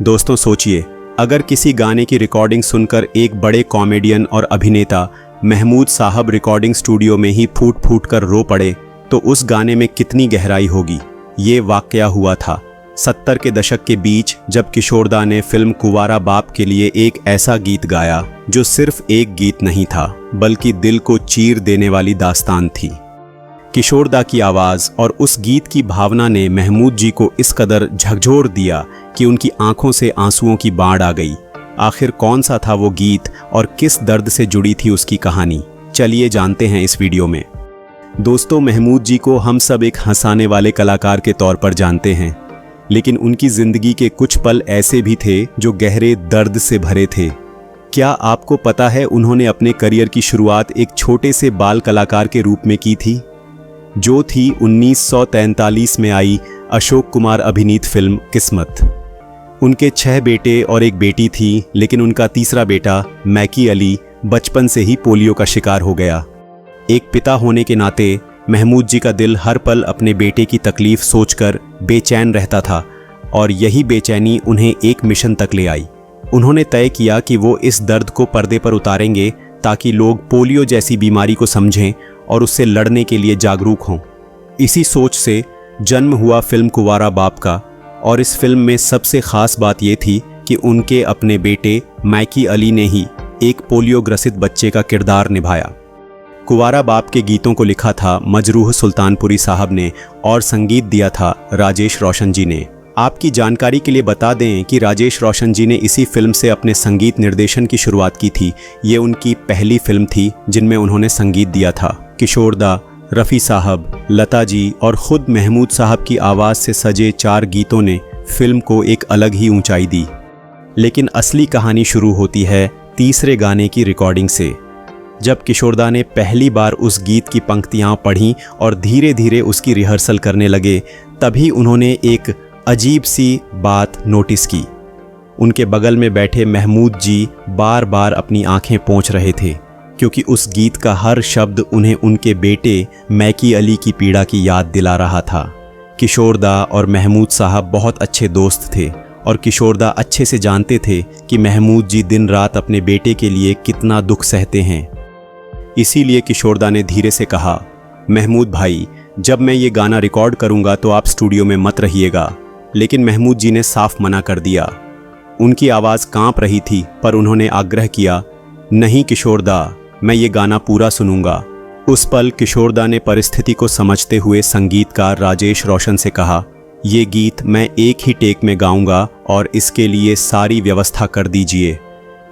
दोस्तों सोचिए, अगर किसी गाने की रिकॉर्डिंग सुनकर एक बड़े कॉमेडियन और अभिनेता महमूद साहब रिकॉर्डिंग स्टूडियो में ही फूट फूट कर रो पड़े तो उस गाने में कितनी गहराई होगी। ये वाकया हुआ था 70 के दशक के बीच, जब किशोरदा ने फिल्म कुंवारा बाप के लिए एक ऐसा गीत गाया जो सिर्फ एक गीत नहीं था बल्कि दिल को चीर देने वाली दास्तान थी। किशोरदा की आवाज़ और उस गीत की भावना ने महमूद जी को इस कदर झकझोर दिया कि उनकी आंखों से आंसुओं की बाढ़ आ गई। आखिर कौन सा था वो गीत और किस दर्द से जुड़ी थी उसकी कहानी, चलिए जानते हैं इस वीडियो में। दोस्तों, महमूद जी को हम सब एक हंसाने वाले कलाकार के तौर पर जानते हैं, लेकिन उनकी ज़िंदगी के कुछ पल ऐसे भी थे जो गहरे दर्द से भरे थे। क्या आपको पता है उन्होंने अपने करियर की शुरुआत एक छोटे से बाल कलाकार के रूप में की थी, जो थी 1943 में आई अशोक कुमार अभिनीत फिल्म किस्मत। उनके 6 बेटे और एक बेटी थी, लेकिन उनका तीसरा बेटा मैकी अली बचपन से ही पोलियो का शिकार हो गया। एक पिता होने के नाते महमूद जी का दिल हर पल अपने बेटे की तकलीफ सोचकर बेचैन रहता था और यही बेचैनी उन्हें एक मिशन तक ले आई। उन्होंने तय किया कि वो इस दर्द को पर्दे पर उतारेंगे ताकि लोग पोलियो जैसी बीमारी को समझें और उससे लड़ने के लिए जागरूक हों। इसी सोच से जन्म हुआ फिल्म कुंवारा बाप का, और इस फिल्म में सबसे ख़ास बात ये थी कि उनके अपने बेटे मैकी अली ने ही एक पोलियो ग्रसित बच्चे का किरदार निभाया। कुंवारा बाप के गीतों को लिखा था मजरूह सुल्तानपुरी साहब ने और संगीत दिया था राजेश रोशन जी ने। आपकी जानकारी के लिए बता दें कि राजेश रोशन जी ने इसी फिल्म से अपने संगीत निर्देशन की शुरुआत की थी। ये उनकी पहली फिल्म थी जिनमें उन्होंने संगीत दिया था। किशोरदा, रफ़ी साहब, लता जी और ख़ुद महमूद साहब की आवाज़ से सजे 4 गीतों ने फिल्म को एक अलग ही ऊंचाई दी। लेकिन असली कहानी शुरू होती है तीसरे गाने की रिकॉर्डिंग से। जब किशोरदा ने पहली बार उस गीत की पंक्तियाँ पढ़ीं और धीरे धीरे उसकी रिहर्सल करने लगे, तभी उन्होंने एक अजीब सी बात नोटिस की। उनके बगल में बैठे महमूद जी बार बार अपनी आंखें पोंछ रहे थे, क्योंकि उस गीत का हर शब्द उन्हें उनके बेटे मैकी अली की पीड़ा की याद दिला रहा था। किशोरदा और महमूद साहब बहुत अच्छे दोस्त थे और किशोरदा अच्छे से जानते थे कि महमूद जी दिन रात अपने बेटे के लिए कितना दुख सहते हैं। इसीलिए किशोरदा ने धीरे से कहा, महमूद भाई, जब मैं ये गाना रिकॉर्ड करूँगा तो आप स्टूडियो में मत रहिएगा। लेकिन महमूद जी ने साफ मना कर दिया। उनकी आवाज़ काँप रही थी, पर उन्होंने आग्रह किया, नहीं किशोरदा, मैं ये गाना पूरा सुनूंगा। उस पल किशोरदा ने परिस्थिति को समझते हुए संगीतकार राजेश रोशन से कहा, ये गीत मैं एक ही टेक में गाऊंगा और इसके लिए सारी व्यवस्था कर दीजिए,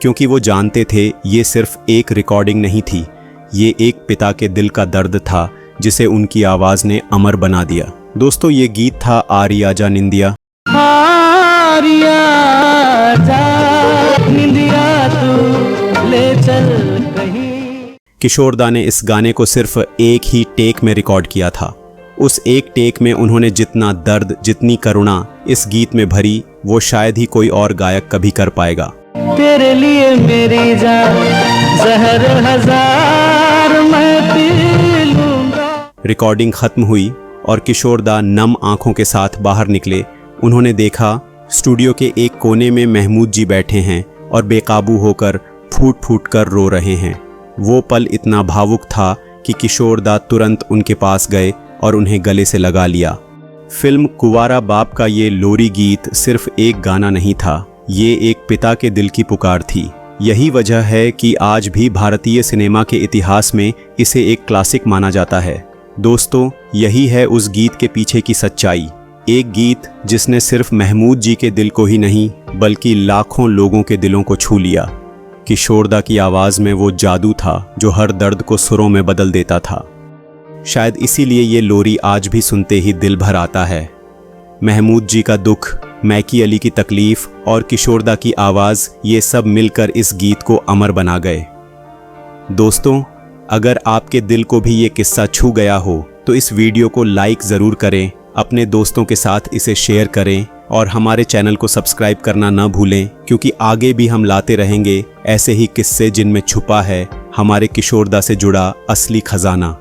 क्योंकि वो जानते थे ये सिर्फ एक रिकॉर्डिंग नहीं थी, ये एक पिता के दिल का दर्द था जिसे उनकी आवाज़ ने अमर बना दिया। दोस्तों, ये गीत था आरिया जा निंदिया। आरिया जा निंदिया तू ले चल कहीं। किशोरदा ने इस गाने को सिर्फ एक ही टेक में रिकॉर्ड किया था। उस एक टेक में उन्होंने जितना दर्द, जितनी करुणा इस गीत में भरी, वो शायद ही कोई और गायक कभी कर पाएगा। तेरे लिए मेरी जान जहर हजार मैं पी लूंगा। रिकॉर्डिंग खत्म हुई और किशोरदा नम आंखों के साथ बाहर निकले। उन्होंने देखा स्टूडियो के एक कोने में महमूद जी बैठे हैं और बेकाबू होकर फूट फूट कर रो रहे हैं। वो पल इतना भावुक था कि किशोरदा तुरंत उनके पास गए और उन्हें गले से लगा लिया। फिल्म कुंवारा बाप का ये लोरी गीत सिर्फ एक गाना नहीं था, ये एक पिता के दिल की पुकार थी। यही वजह है कि आज भी भारतीय सिनेमा के इतिहास में इसे एक क्लासिक माना जाता है। दोस्तों, यही है उस गीत के पीछे की सच्चाई। एक गीत जिसने सिर्फ महमूद जी के दिल को ही नहीं बल्कि लाखों लोगों के दिलों को छू लिया। किशोरदा की आवाज़ में वो जादू था जो हर दर्द को सुरों में बदल देता था। शायद इसीलिए ये लोरी आज भी सुनते ही दिल भर आता है। महमूद जी का दुख, मैकी अली की तकलीफ और किशोरदा की आवाज़, ये सब मिलकर इस गीत को अमर बना गए। दोस्तों, अगर आपके दिल को भी ये किस्सा छू गया हो तो इस वीडियो को लाइक ज़रूर करें, अपने दोस्तों के साथ इसे शेयर करें और हमारे चैनल को सब्सक्राइब करना ना भूलें, क्योंकि आगे भी हम लाते रहेंगे ऐसे ही किस्से जिनमें छुपा है हमारे किशोरदा से जुड़ा असली खजाना।